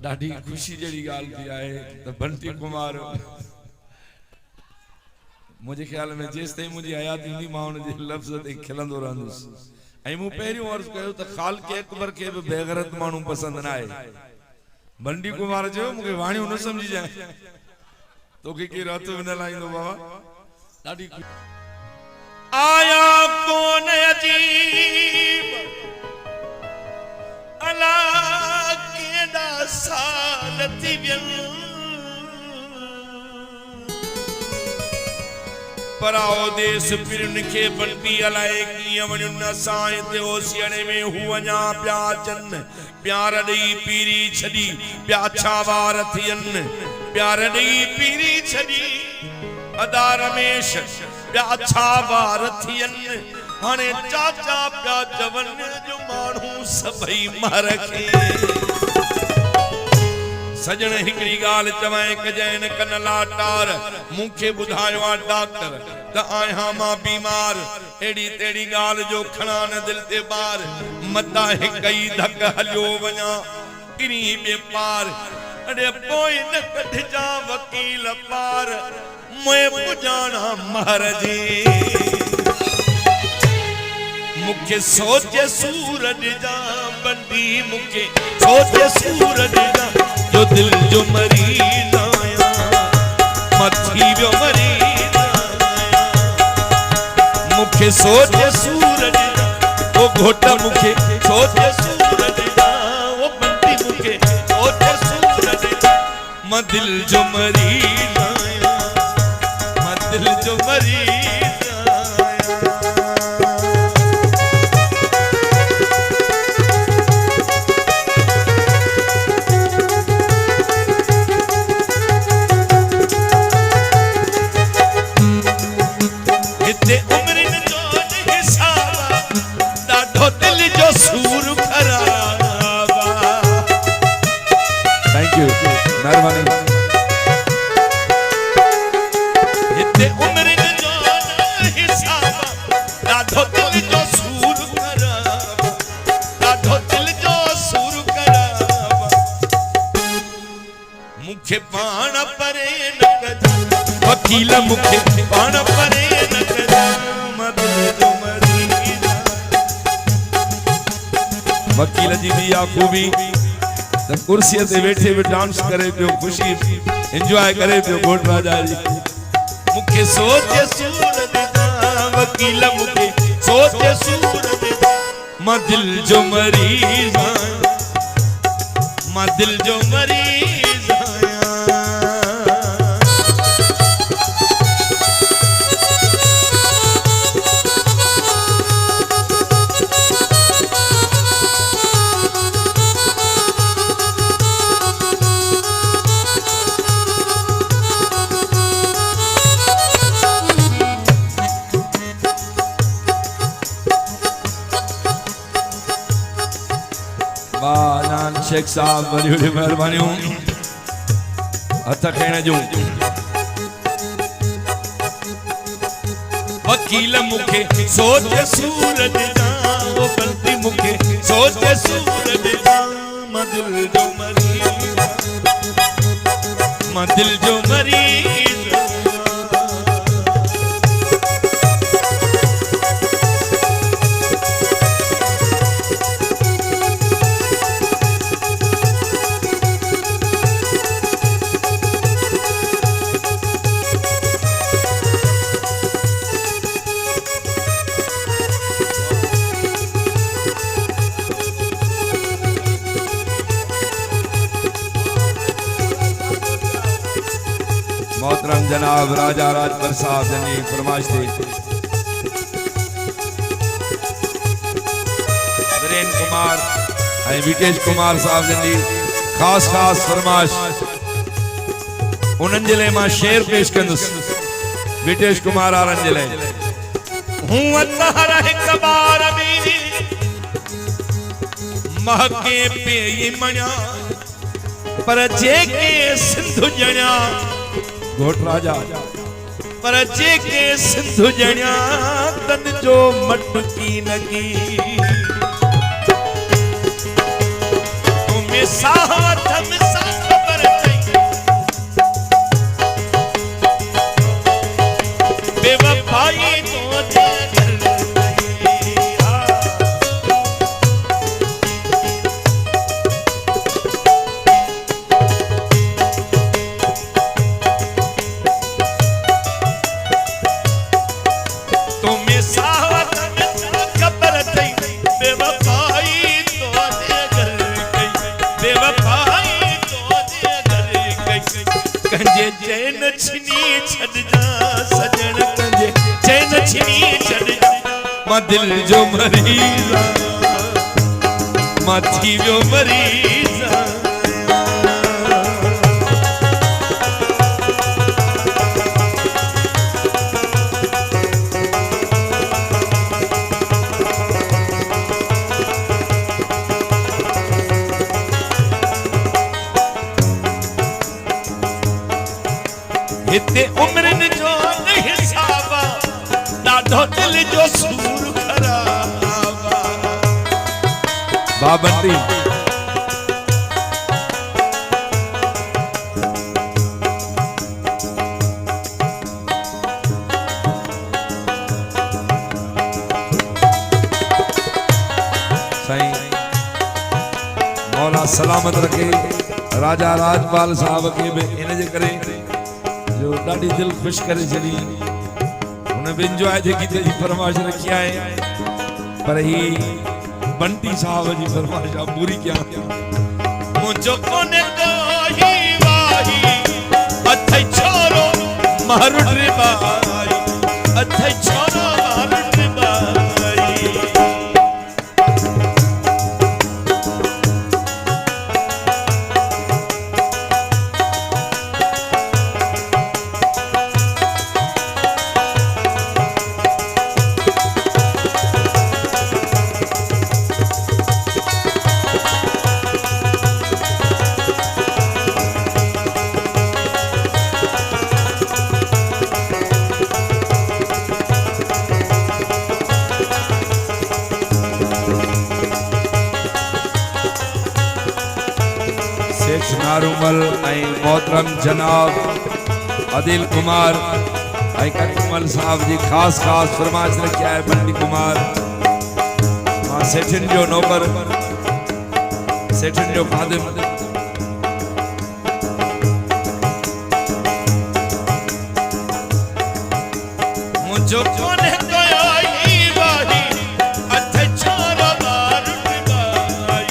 ॾाढी खुशी जड़ी गाल थी आहे त बंटी कुमार मुझे ख्याल में जेस ताईं मुझी हयात ईंदी मां उन जे लफ्ज़ ते खिलंदो रहंदुसि ऐं मूं पहिरियों अर्ज़ कयो त ख़ालिक अकबर खे बि बेग़ैरत माण्हू पसंद न आहे। बंटी कुमार चयो मूंखे वाणियो न समझी जाए तोखे केरु हथ न लाईंदो बाबा। ॾाढी आया कौन अजीब अला केदा साल थी वियन पराओ देश पिरन के बंटी अलाए कीअं वञन असां हिते ओसियाणे में हू अञा पिया अचनि प्यार ॾेई पीरी छॾी पिया छा वार थियनि प्यार ॾेई पीरी छॾी अदा रमेश प्या छा वार थियनि हाणे चाचा प्या चवनि जो माण्हू सभई मर खे सजण हिकड़ी गाल चवाए कजैन कन लाटार मूंखे ॿुधायो आ डॉक्टर त आहियां मां बीमार एड़ी तेड़ी गाल जो खणा न दिल ते बार मता हिक ई धक हलियो वञा किरी बे पार अड़े पोइ न कढजा वकील पार मैं पुजाना महाराजी मुखे सोचे सूरज जा बंदी मुखे सोचे सूरज जा जो दिल जो मरीज आया मथी जो मरीज आया मुखे सोचे सूरज जा वो घोटा मुखे सोचे सूरज जा वो बंदी मुखे सोचे सूरज जा मैं दिल जो मरीज आया मैं दिल जो मरीज वकील मुखे पान परे न कजा वकील जी भी खूबी त कुर्सी ते बैठे भी डांस करे पियो खुशी एंजॉय करे पियो घोट राजा जी मुखे सोचे सूरज दा वकील मुखे सोचे सूरज दा मां दिल जो मरीज मां दिल जो मरीज शेख साहब बड़ी बड़ी मेहरबानियों हथ खेण जो वकील मुखे सोचे सूरज दा वो बंदी मुखे सोचे सूरज दा मैं दिल जो मरीज मैं दिल जो मरीज मोहतरम जनाब राजा राजपर साहब जनी फरमाइश थी वीरेन कुमार और विकेश कुमार साहब जनी खास खास फरमाइश उन्हनि जे लाइ मां शेर पेश कंदुसि विकेश कुमार वारनि जे लाइ हूं अतहर हिक बार में महके पे मणिया पर जेके सिंधु ॼणिया घोट राजा पर जेके सिंधु ॼणिया तन जो मटकी लगी तुम्हें साथ चैन छिनी छड़ जा सजन कंजे चैन छिनी छड़ जा मां दिल जो मरीज़ मां थी वियो मरीज़ हिते उम्रन जो हिसाबा ॾाढो दिल जो सूर खराबा बाबंडी साईं मौला सलामत रखे राजा राजपाल साहब के भी इन जे करे जो ॾाढी दिल खुश करे छॾी हुन ॿिनि जो आहे जेकी तेजी फरमाइश रखी आहे पर ही बंटी साहब जी फरमाइश आहे पूरी कयां मुंहिंजो कोने कोई वाही अथई छोरो मारुट बाई अथई छोरो मारुट बाई नारुमल मोहतरम जनाब आदिल कुमार कटमल साहब जी खास खास फरमाइश रखी है बंटी कुमार मां सेठन जो नौकर सेठन जो खादिम मुंहिंजो कोने कोई वाही अथई छोरो मारुट बाई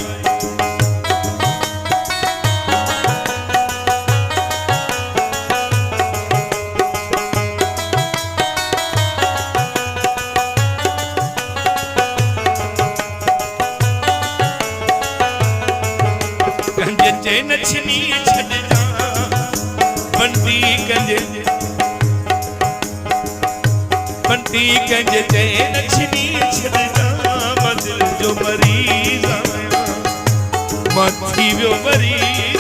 चैन छिनी छड़ जा बंटी कंजे चैन छिनी छड़ जा मां दिल जो मरीज़ मां थी वियो मरीज़